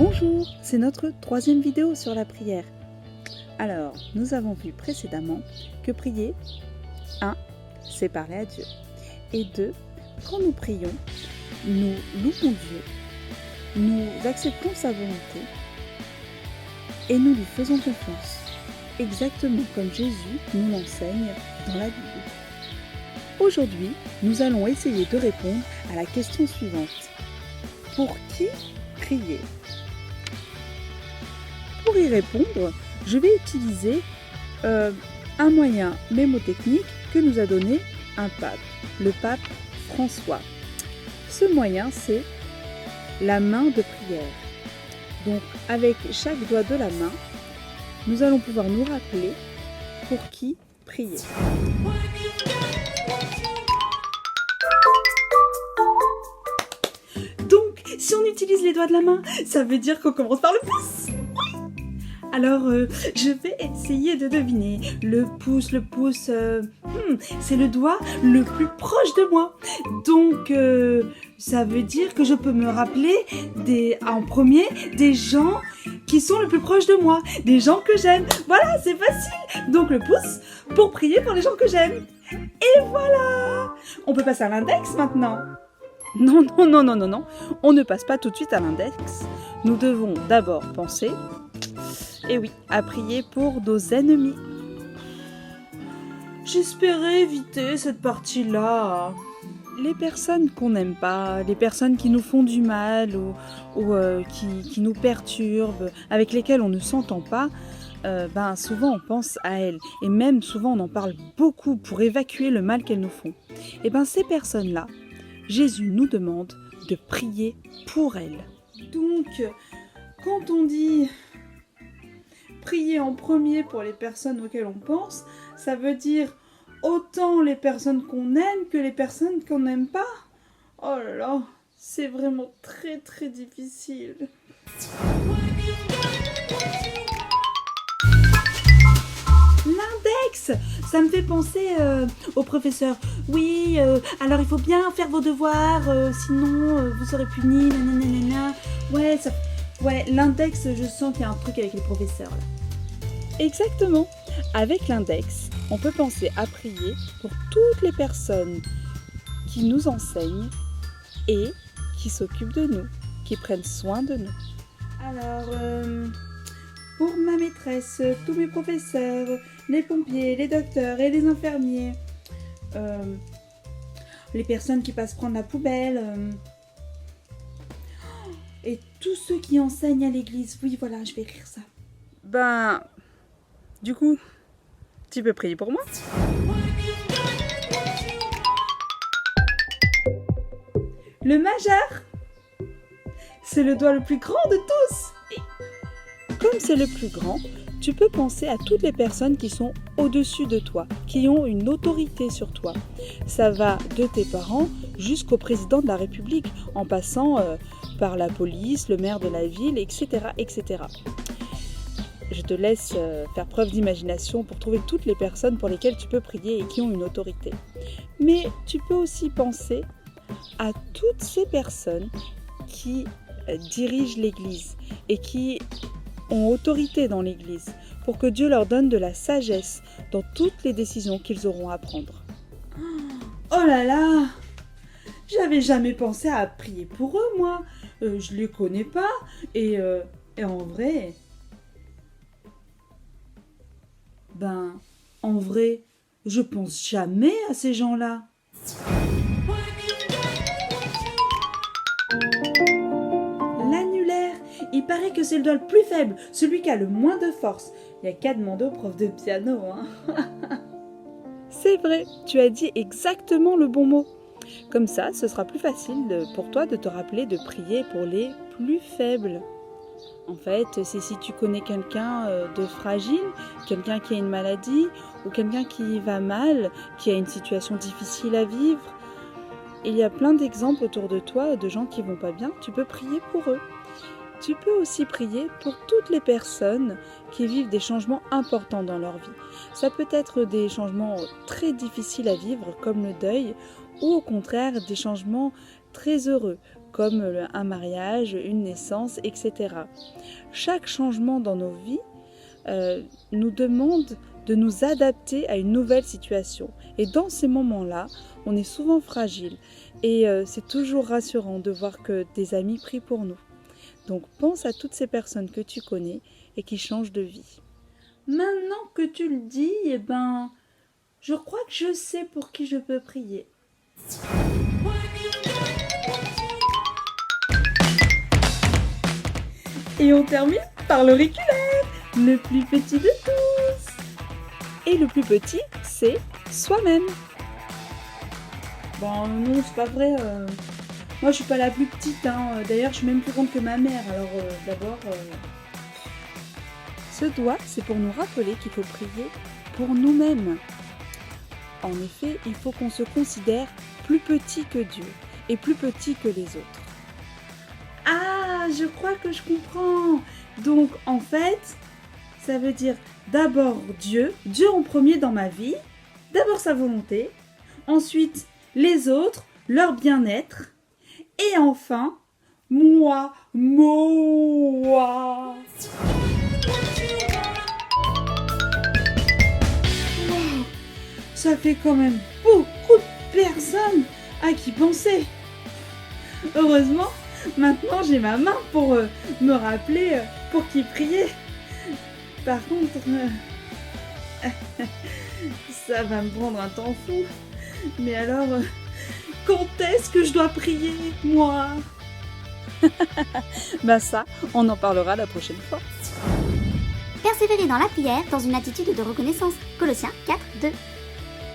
Bonjour, c'est notre troisième vidéo sur la prière. Alors, nous avons vu précédemment que prier, 1. c'est parler à Dieu. Et 2. Quand nous prions, nous louons Dieu, nous acceptons sa volonté et nous lui faisons confiance, exactement comme Jésus nous l'enseigne dans la Bible. Aujourd'hui, nous allons essayer de répondre à la question suivante. Pour qui prier ? Pour y répondre, je vais utiliser un moyen mémotechnique que nous a donné un pape, le pape François. Ce moyen, c'est la main de prière. Donc, avec chaque doigt de la main, nous allons pouvoir nous rappeler pour qui prier. Donc, si on utilise les doigts de la main, ça veut dire qu'on commence par le pouce. Alors, je vais essayer de deviner. Le pouce, c'est le doigt le plus proche de moi. Donc, ça veut dire que je peux me rappeler en premier des gens qui sont le plus proches de moi, des gens que j'aime. Voilà, c'est facile. Donc, le pouce pour prier pour les gens que j'aime. Et voilà. On peut passer à l'index maintenant. Non. On ne passe pas tout de suite à l'index. Nous devons d'abord penser... Et oui, à prier pour nos ennemis. J'espérais éviter cette partie-là. Les personnes qu'on n'aime pas, les personnes qui nous font du mal ou qui nous perturbent, avec lesquelles on ne s'entend pas, souvent on pense à elles. Et même souvent on en parle beaucoup pour évacuer le mal qu'elles nous font. Et ces personnes-là, Jésus nous demande de prier pour elles. Donc, quand on dit... prier en premier pour les personnes auxquelles on pense, ça veut dire autant les personnes qu'on aime que les personnes qu'on n'aime pas. Oh là là, c'est vraiment très très difficile. L'index, ça me fait penser au professeur. Oui, alors il faut bien faire vos devoirs, sinon vous serez puni, nanana. Ouais, l'index, je sens qu'il y a un truc avec les professeurs là. Exactement. Avec l'index, on peut penser à prier pour toutes les personnes qui nous enseignent et qui s'occupent de nous, qui prennent soin de nous. Alors, pour ma maîtresse, tous mes professeurs, les pompiers, les docteurs et les infirmiers, les personnes qui passent prendre la poubelle... et tous ceux qui enseignent à l'église. Oui, voilà, je vais écrire ça. Du coup, tu peux prier pour moi ? Le majeur, c'est le doigt le plus grand de tous. Et comme c'est le plus grand, tu peux penser à toutes les personnes qui sont au-dessus de toi, qui ont une autorité sur toi. Ça va de tes parents jusqu'au président de la République, en passant par la police, le maire de la ville, etc., etc. Je te laisse faire preuve d'imagination pour trouver toutes les personnes pour lesquelles tu peux prier et qui ont une autorité. Mais tu peux aussi penser à toutes ces personnes qui dirigent l'Église et qui ont autorité dans l'Église pour que Dieu leur donne de la sagesse dans toutes les décisions qu'ils auront à prendre. Oh là là! J'avais jamais pensé à prier pour eux, moi. Je les connais pas et en vrai... en vrai, je pense jamais à ces gens-là. L'annulaire, il paraît que c'est le doigt le plus faible, celui qui a le moins de force. Il n'y a qu'à demander au prof de piano, hein. C'est vrai, tu as dit exactement le bon mot. Comme ça, ce sera plus facile pour toi de te rappeler de prier pour les plus faibles. En fait, c'est si tu connais quelqu'un de fragile, quelqu'un qui a une maladie ou quelqu'un qui va mal, qui a une situation difficile à vivre. Il y a plein d'exemples autour de toi de gens qui vont pas bien, tu peux prier pour eux. Tu peux aussi prier pour toutes les personnes qui vivent des changements importants dans leur vie. Ça peut être des changements très difficiles à vivre comme le deuil ou au contraire des changements très heureux, comme un mariage, une naissance, etc. Chaque changement dans nos vies nous demande de nous adapter à une nouvelle situation. Et dans ces moments-là, on est souvent fragile. Et c'est toujours rassurant de voir que des amis prient pour nous. Donc pense à toutes ces personnes que tu connais et qui changent de vie. Maintenant que tu le dis, je crois que je sais pour qui je peux prier. Et on termine par l'auriculaire, le plus petit de tous. Et le plus petit, c'est soi-même. Bon, non, c'est pas vrai. Moi, je suis pas la plus petite. D'ailleurs, je suis même plus grande que ma mère. Alors, d'abord... Ce doigt, c'est pour nous rappeler qu'il faut prier pour nous-mêmes. En effet, il faut qu'on se considère plus petit que Dieu et plus petit que les autres. Ah, je crois que je comprends. Donc, en fait, ça veut dire d'abord Dieu en premier dans ma vie, d'abord sa volonté, ensuite les autres, leur bien-être, et enfin, moi. Wow, ça fait quand même beaucoup de personnes à qui penser. Heureusement, maintenant j'ai ma main pour me rappeler pour qui prier. Par contre, ça va me prendre un temps fou. Mais alors, quand est-ce que je dois prier, moi? Ça, on en parlera la prochaine fois. Persévérer dans la prière dans une attitude de reconnaissance. Colossiens 4, 2.